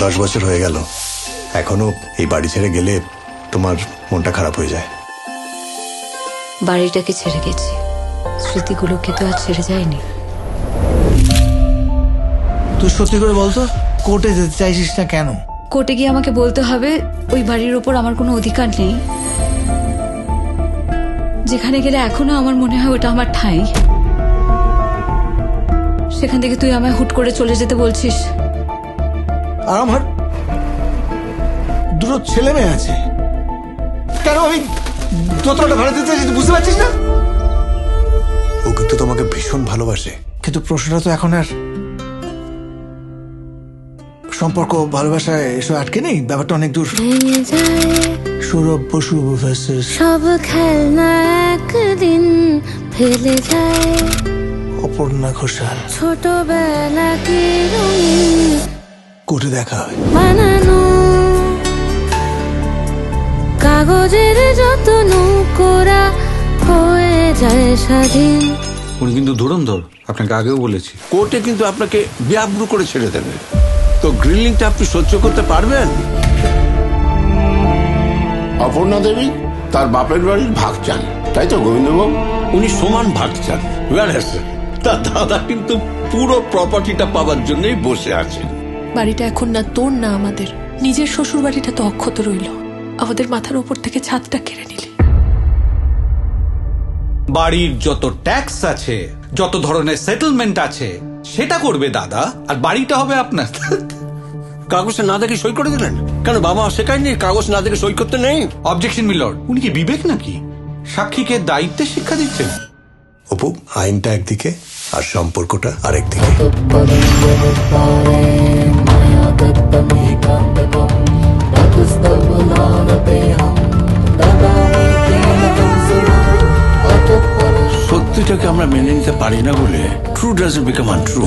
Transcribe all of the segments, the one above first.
10 বছর হয়ে গেল, এখনো এই বাড়ি ছেড়ে গেলে তোমার মনটা খারাপ হয়ে যায়। বাড়িটাকে ছেড়ে গেছি, স্মৃতিগুলোকে তো আর ছেড়ে যায়নি। তুই সত্যি করে বলতো, কোর্টে যেতে চাইছিস না কেন? কোর্টে গিয়ে আমাকে বলতে হবে ওই বাড়ির ওপর আমার কোনো অধিকার নেই, যেখানে গেলে এখনো আমার মনে হয় ওটা আমার ঠাঁই। সেখান থেকে তুই আমায় হুট করে চলে যেতে বলছিস। আর আমার দুটো ছেলে মেয়ে আছে, কেন আমি দোতলাটা ভাড়া দিতে চাইছি, বুঝতে পারছিস না? ও কিন্তু তোমাকে ভীষণ ভালোবাসে। কিন্তু প্রশ্নটা তো এখন আর সম্পর্ক, ভালোবাসা এসব আটকে নেই, ব্যাপারটা অনেক দূর। ভেঙে যায় সৌরভ বসু ভার্সেস সব খেলনা, একদিন ফেলে যায় অপর্ণা ঘোষাল। ছোটবেলা কি রঙিন কোর্টে দেখা হয়। বানানো কাগজের যত নৌকোরা হয়ে যায় স্বাধীন। উনি কিন্তু ধুরন্ধর, আপনাকে আগেও বলেছি। কোর্টে কিন্তু আপনাকে বেআব্রু করে ছেড়ে দেবে। তো গ্রিলিংটা আপনি সহ্য করতে পারবেন? অপর্ণা দেবী তার বাপের বাড়ির ভাগ চান, তাই তো গোবিন্দবাবু? উনি সমান ভাগ চান। তার দাদা কিন্তু পুরো প্রপার্টিটা পাওয়ার জন্যই বসে আছেন। বাড়িটা এখন না তোর না আমাদের, নিজের শ্বশুর বাড়িটা তো অক্ষত রইল, আমাদের মাথার উপর থেকে ছাদটা কেড়ে নিলি। বাড়ির যত ট্যাক্স আছে, যত ধরনের সেটেলমেন্ট আছে, সেটা করবে দাদা, আর বাড়িটা হবে আপনার। কাগজে না দেখে সই করে দিলেন কেন? বাবা শেখায়নি কাগজ না দেখে সই করতে নেই? অবজেকশন মিলর্ড, উনি কি বিবেক নাকি? সাক্ষীকে দায়িত্বের শিক্ষা দিচ্ছেন। অপু, আইনটা একদিকে আর সম্পর্কটা আরেকদিকে। সত্যিটাকে আমরা মেনে নিতে পারি না বলে ট্রু ডাজন্ট বিকাম আনট্রু।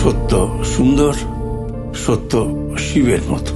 সত্য সুন্দর, সত্য শিবের মতো।